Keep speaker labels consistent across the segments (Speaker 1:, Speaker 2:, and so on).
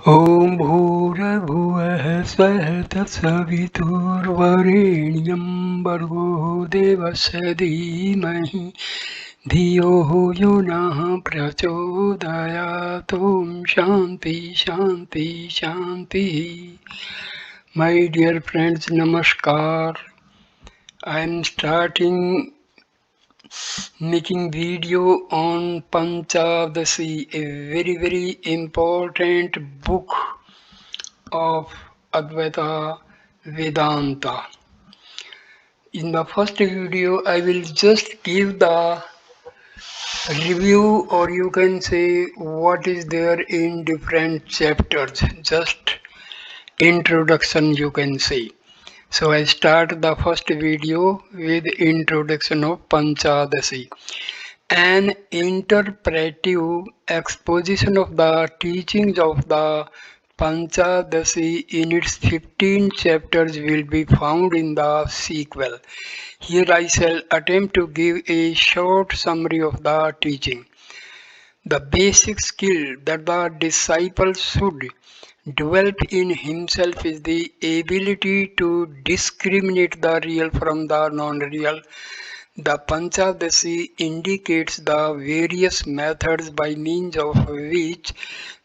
Speaker 1: ॐ भूर्भुवः स्वः तत्सवितुर्वरेण्यं भर्गो देवस्य धीमहि धियो यो नः प्रचोदयात् ॐ शान्ति शान्ति शान्तिः. My dear friends, Namaskar. I am starting making video on Panchadasi, a very important book of Advaita Vedanta. In the first video, I will just give the review, or you can say what is there in different chapters, just introduction you can say. So I start the first video with introduction of Panchadasi. An interpretive exposition of the teachings of the Panchadasi in its 15 chapters will be found in the sequel. Here I shall attempt to give a short summary of the teaching. The basic skill that the disciple should develop in himself is the ability to discriminate the real from the non-real. The Panchadasi indicates the various methods by means of which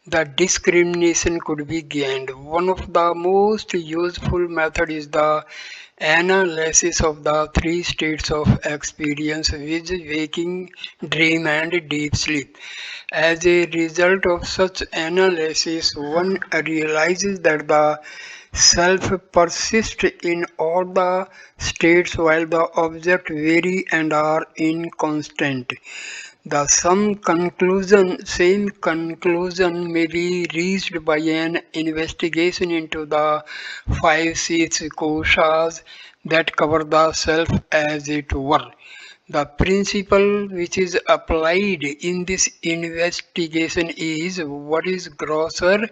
Speaker 1: the discrimination could be gained. One of the most useful methods is the analysis of the three states of experience, viz. Waking, dream and deep sleep. As a result of such analysis, one realizes that the self persists in all the states while the objects vary and are inconstant. The same conclusion may be reached by an investigation into the five seats koshas that cover the self, as it were. The principle which is applied in this investigation is what is grosser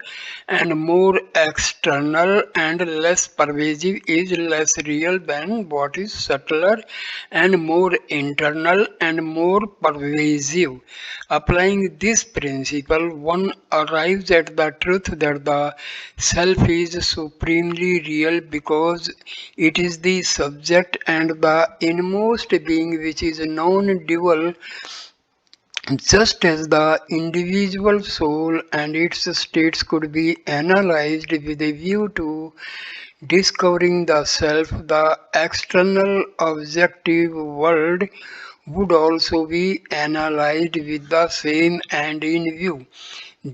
Speaker 1: and more external and less pervasive is less real than what is subtler and more internal and more pervasive. Applying this principle, one arrives at the truth that the self is supremely real because it is the subject and the inmost being which is non-dual, just as the individual soul and its states could be analyzed with a view to discovering the self. The external objective world would also be analyzed with the same end in view.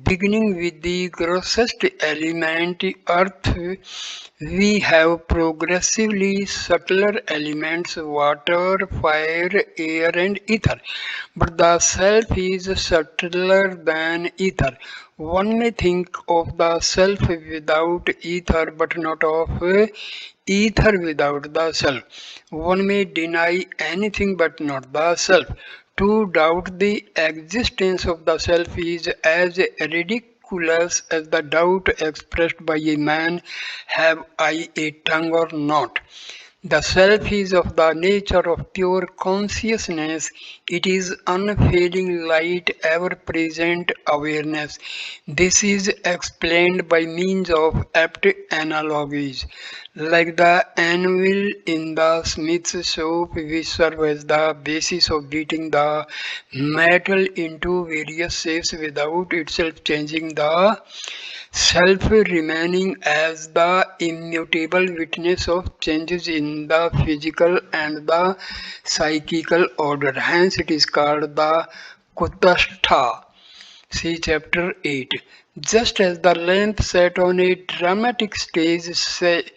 Speaker 1: Beginning with the grossest element, earth, we have progressively subtler elements, water, fire, air and ether. But the self is subtler than ether. One may think of the self without ether but not of ether without the self. One may deny anything but not the self. To doubt the existence of the self is as ridiculous as the doubt expressed by a man, have I a tongue or not? The self is of the nature of pure consciousness. It is unfailing light, ever-present awareness. This is explained by means of apt analogies, like the anvil in the smith's shop, which serves as the basis of beating the metal into various shapes without itself changing. The self remaining as the immutable witness of changes in the physical and the psychical order. Hence it is called the Kutastha. See chapter 8. Just as the lamp set on a dramatic stage sheds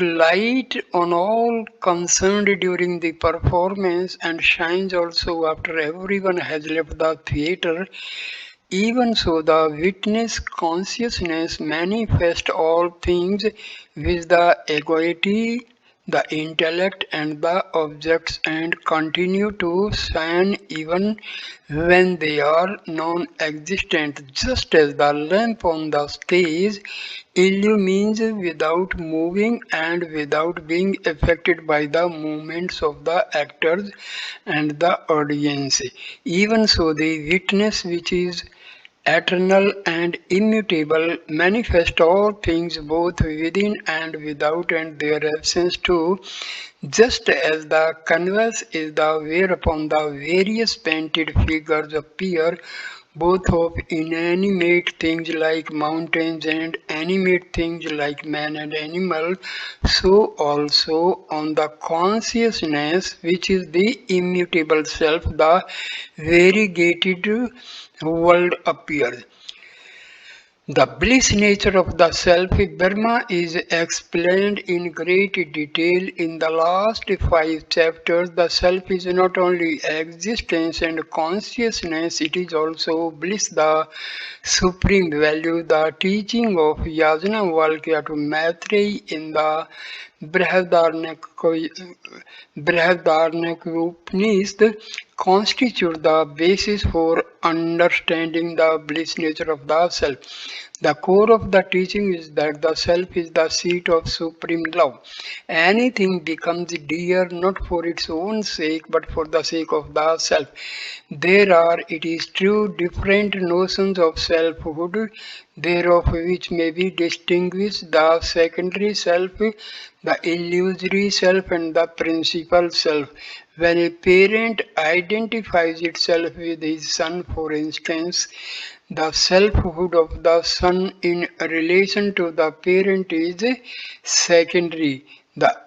Speaker 1: light on all concerned during the performance and shines also after everyone has left the theatre, even so, the witness consciousness manifests all things with the equity, the intellect, and the objects, and continue to shine even when they are non-existent, just as the lamp on the stage illumines without moving and without being affected by the movements of the actors and the audience. Even so, the witness which is eternal and immutable, manifest all things both within and without, and their absence too, just as the canvas is the whereupon the various painted figures appear, both of inanimate things like mountains and animate things like man and animal, so also on the consciousness, which is the immutable self, the variegated world appears. The bliss nature of the self Brahma is explained in great detail in the last 5 chapters. The self is not only existence and consciousness, it is also bliss, the supreme value. The teaching of Yajnavalkya to Maitreyi in the Brihadaranyaka constitute the basis for understanding the bliss nature of the self. The core of the teaching is that the self is the seat of supreme love. Anything becomes dear not for its own sake but for the sake of the self. There are, it is true, different notions of selfhood, thereof which may be distinguished: the secondary self, the illusory self, and the principal self. When a parent identifies itself with his son, for instance, the selfhood of the son in relation to the parent is secondary. The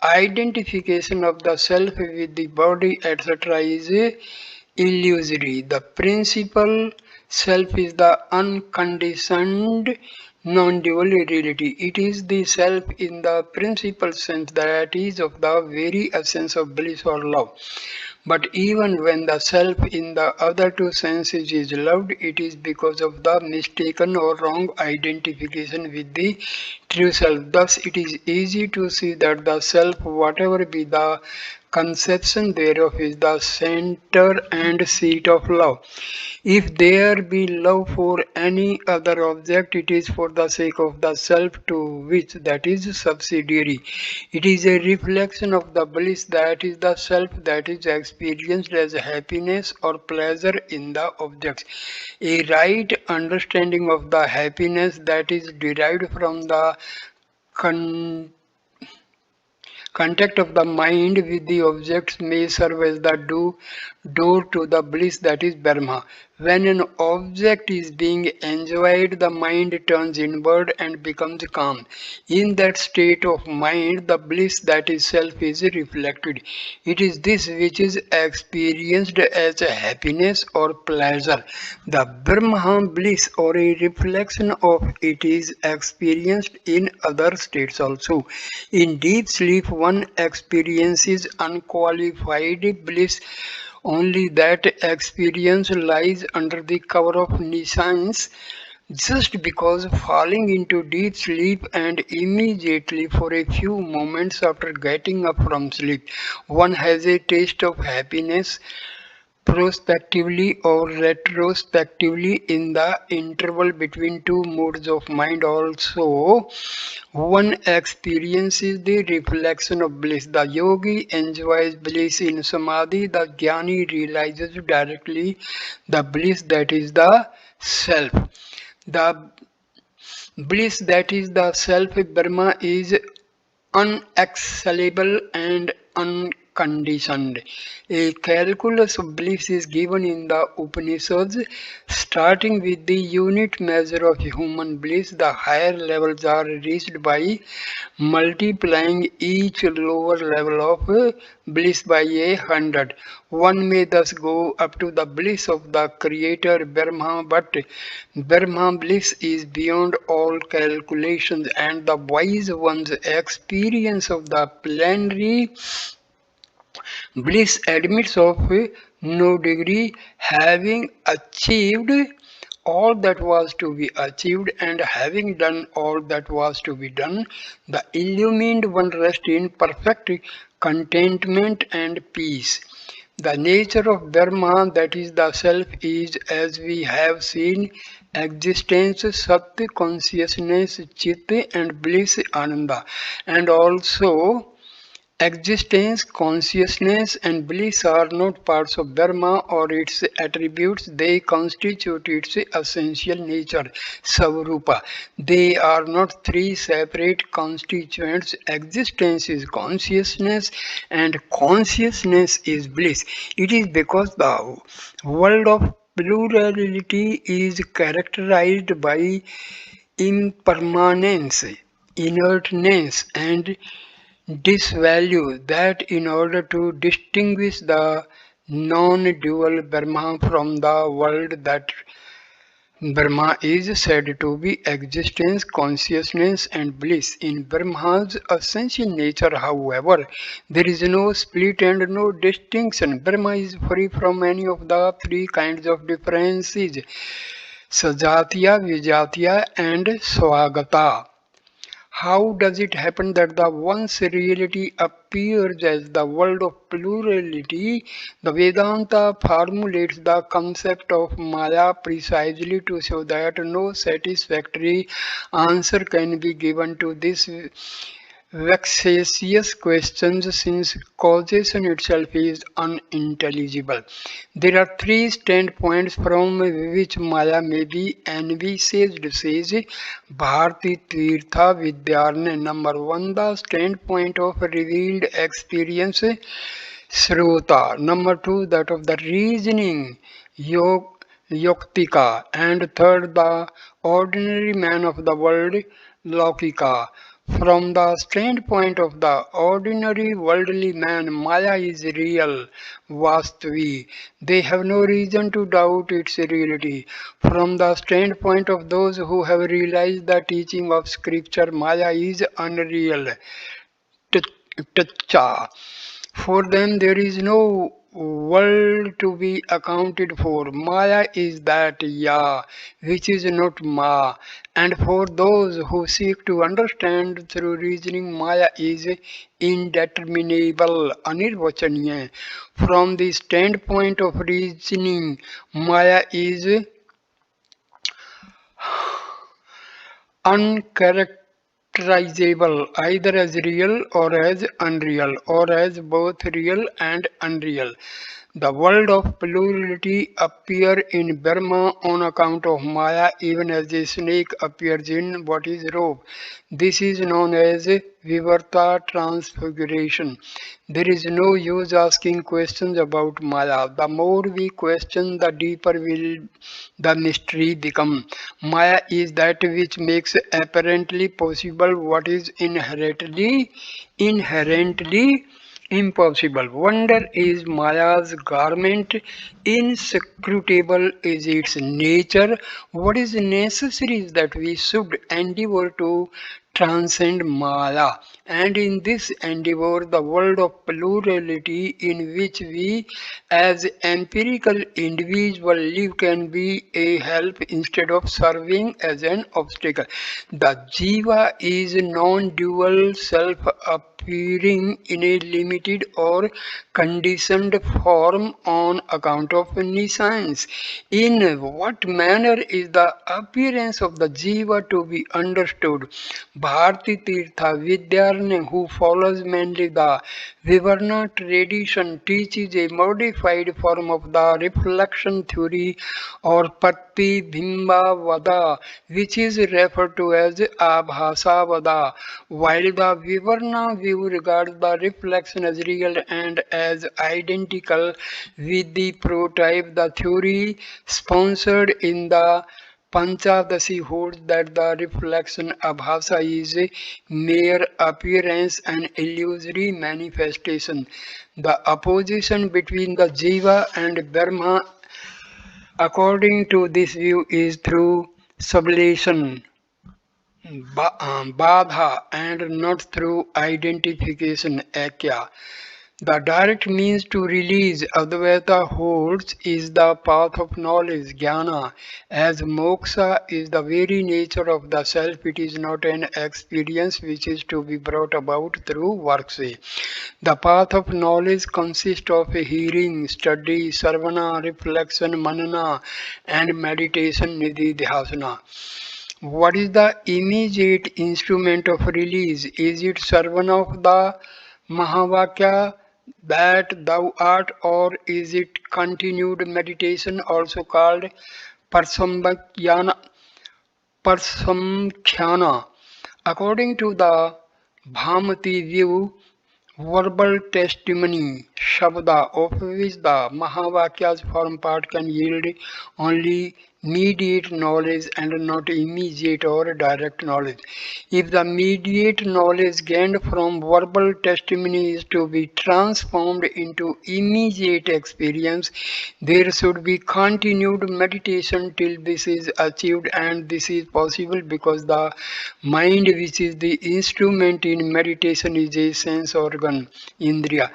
Speaker 1: identification of the self with the body, etc., is illusory. The principal self is the unconditioned non-dual reality. It is the self in the principal sense, that is of the very essence of bliss or love. But even when the self in the other two senses is loved, it is because of the mistaken or wrong identification with the true self. Thus, it is easy to see that the self, whatever be the conception thereof, is the center and seat of love. If there be love for any other object, it is for the sake of the self to which that is subsidiary. It is a reflection of the bliss, that is the self, that is experienced as happiness or pleasure in the objects. A right understanding of the happiness that is derived from the contact of the mind with the objects may serve as the door to the bliss, that is Brahma. When an object is being enjoyed, the mind turns inward and becomes calm. In that state of mind, the bliss, that is self, is reflected. It is this which is experienced as a happiness or pleasure. The Brahma bliss, or a reflection of it, is experienced in other states also. In deep sleep, one experiences unqualified bliss. Only that experience lies under the cover of nescience, just because falling into deep sleep and immediately for a few moments after getting up from sleep, one has a taste of happiness. Prospectively or retrospectively, in the interval between two modes of mind also, one experiences the reflection of bliss. The yogi enjoys bliss in samadhi, the jnani realizes directly the bliss, that is the self. The bliss, that is the self Brahma, is unexcellable and unconditioned. A calculus of bliss is given in the Upanishads, starting with the unit measure of human bliss. The higher levels are reached by multiplying each lower level of bliss by 100. One may thus go up to the bliss of the Creator Brahma, but Brahma bliss is beyond all calculations, and the wise one's experience of the plenary bliss admits of no degree. Having achieved all that was to be achieved and having done all that was to be done, the illumined one rests in perfect contentment and peace. The nature of Brahma, that is the self, is, as we have seen, existence, Sat, consciousness, Chit, and bliss, Ananda. And also Existence, consciousness, and bliss are not parts of Brahma or its attributes, they constitute its essential nature, Swarupa. They are not three separate constituents. Existence is consciousness, and consciousness is bliss. It is because the world of plurality is characterized by impermanence, inertness, and disvalue that in order to distinguish the non-dual Brahma from the world that Brahma is said to be existence, consciousness and bliss. In Brahma's essential nature, however, there is no split and no distinction. Brahma is free from any of the three kinds of differences, Sajatiya, Vijatiya and Swagata. How does it happen that the once reality appears as the world of plurality? The Vedanta formulates the concept of Maya precisely to show that no satisfactory answer can be given to this vexatious questions since causation itself is unintelligible. There are three standpoints from which Maya may be envisaged, says Bharti Tirtha Vidyarnaya. Number one, the standpoint of revealed experience, Srota. Number two, that of the reasoning, Yoktika. And third, the ordinary man of the world, Laukika. From the standpoint of the ordinary worldly man, Maya is real, Vastavi. They have no reason to doubt its reality. From the standpoint of those who have realized the teaching of scripture, Maya is unreal, Tacha. For them there is no world to be accounted for. Maya is that Ya, which is not Ma. And for those who seek to understand through reasoning, Maya is indeterminable, Anirvachaniya. From the standpoint of reasoning, Maya is uncharacterizable either as real or as unreal or as both real and unreal. The world of plurality appear in Brahma on account of Maya even as a snake appears in what is rope. This is known as Vivarta transfiguration. There is no use asking questions about Maya. The more we question, the deeper will the mystery become. Maya is that which makes apparently possible what is inherently impossible. Wonder is Maya's garment, inscrutable is its nature. What is necessary is that we should endeavor to transcend Maya, and in this endeavor, the world of plurality in which we as empirical individuals live can be a help instead of serving as an obstacle. The Jiva is non-dual self appearing in a limited or conditioned form on account of nescience. In what manner is the appearance of the Jiva to be understood? Bharti Tirtha Vidyarnaya, who follows mainly the Vivarna tradition, teaches a modified form of the reflection theory or Patti Bhimba Vada, which is referred to as Abhasa Vada, while the Vivarna view regards the reflection as real and as identical with the prototype. The theory sponsored in the Panchadasi holds that the reflection abhasa is a mere appearance and illusory manifestation. The opposition between the Jiva and Brahma, according to this view, is through sublation, Badha, and not through identification, Akya. The direct means to release Advaita holds is the path of knowledge, jnana, as moksha is the very nature of the self. It is not an experience which is to be brought about through works. The path of knowledge consists of hearing, study, sarvana, reflection, manana, and meditation, nididhyasana. What is the immediate instrument of release? Is it servant of the Mahavakya that thou art, or is it continued meditation also called Parsamkhyana? Parsamkhyana. According to the Bhamati view, verbal testimony, Shabda, of which the Mahavakyas form part, can yield only mediate knowledge and not immediate or direct knowledge. If the mediate knowledge gained from verbal testimony is to be transformed into immediate experience, there should be continued meditation till this is achieved, and this is possible because the mind, which is the instrument in meditation, is a sense organ, Indriya.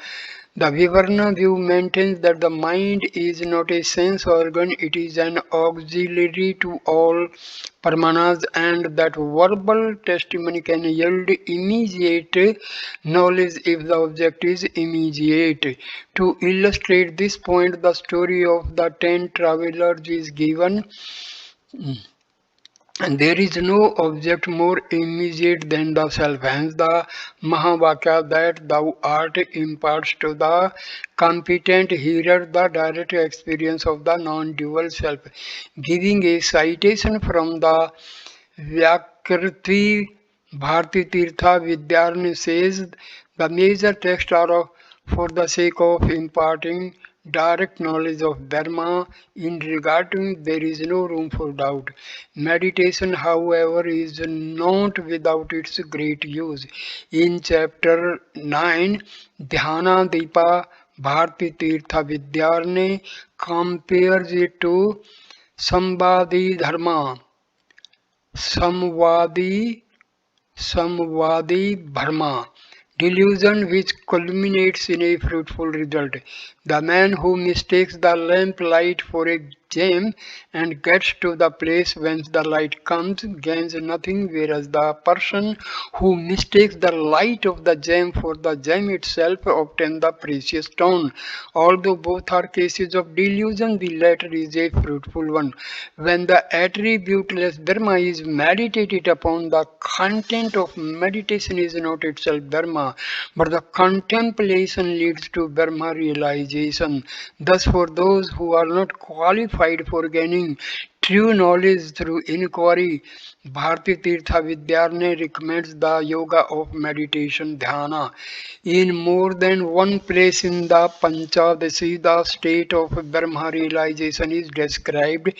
Speaker 1: The Vivarna view maintains that the mind is not a sense organ, it is an auxiliary to all paramanas, and that verbal testimony can yield immediate knowledge if the object is immediate. To illustrate this point, the story of the 10 travelers is given. And there is no object more immediate than the self. Hence, the Mahavakya that thou art imparts to the competent hearer the direct experience of the non-dual self. Giving a citation from the Vyakriti Bharti Tirtha, Vidyarnaya says the major texts are for the sake of imparting direct knowledge of Dharma. In regard to it, there is no room for doubt. Meditation, however, is not without its great use. In chapter 9, Dhyana Deepa Bharti Tirtha Vidyarnaya compares it to Samvadi Dharma, Samvadi Bharma, delusion which culminates in a fruitful result. The man who mistakes the lamp light for a gem and gets to the place whence the light comes gains nothing, whereas the person who mistakes the light of the gem for the gem itself obtains the precious stone. Although both are cases of delusion, the latter is a fruitful one. When the attributeless Dharma is meditated upon, the content of meditation is not itself Dharma, but the contemplation leads to Brahma realization. Thus, for those who are not qualified for gaining true knowledge through inquiry, Bharti Tirtha Vidyarnaya recommends the yoga of meditation, dhyana. In more than one place in the Panchadasi, the state of Brahma realization is described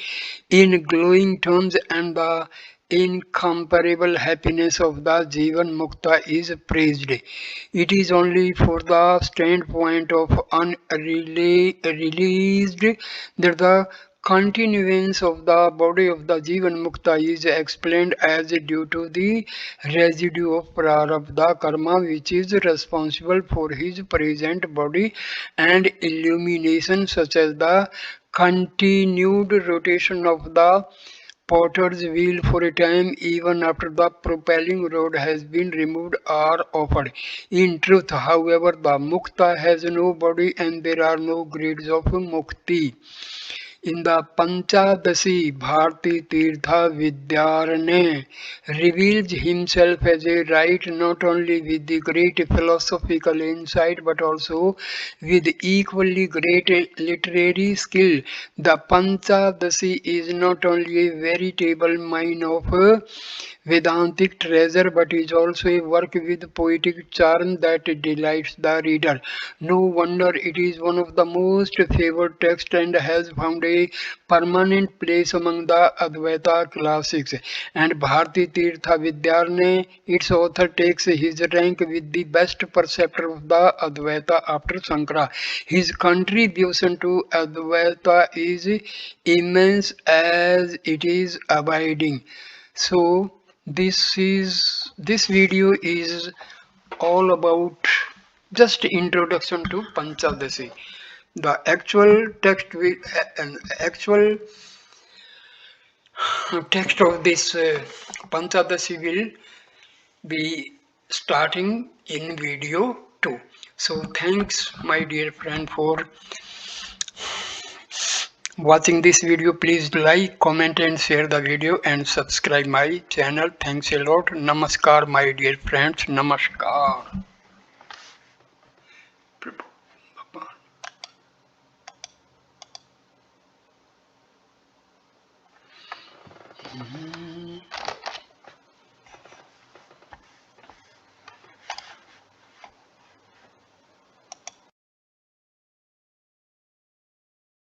Speaker 1: in glowing terms, and the incomparable happiness of the Jivan Mukta is praised. It is only for the standpoint of unreleased that the continuance of the body of the Jivan Mukta is explained as due to the residue of Prarabdha Karma, which is responsible for his present body and illumination, such as the continued rotation of the potter's wheel for a time even after the propelling rod has been removed or offered. In truth, however, the mukta has no body and there are no grades of mukti. In the Panchadasi, Bharti Tirtha Vidyarnaya reveals himself as a right not only with the great philosophical insight but also with equally great literary skill. The Panchadasi is not only a veritable mine of Vedantic treasure but is also a work with poetic charm that delights the reader. No wonder it is one of the most favored texts and has found a permanent place among the Advaita classics. And Bharti Tirtha Vidyarnaya, its author, takes his rank with the best perceptor of the Advaita after Sankara. His contribution to Advaita is immense as it is abiding. So this video is all about just introduction to Panchadasi. The actual text of this Panchadasi will be starting in video 2. So thanks my dear friend for watching this video. Please like, comment and share the video and subscribe my channel. Thanks a lot. Namaskar my dear friends. Namaskar.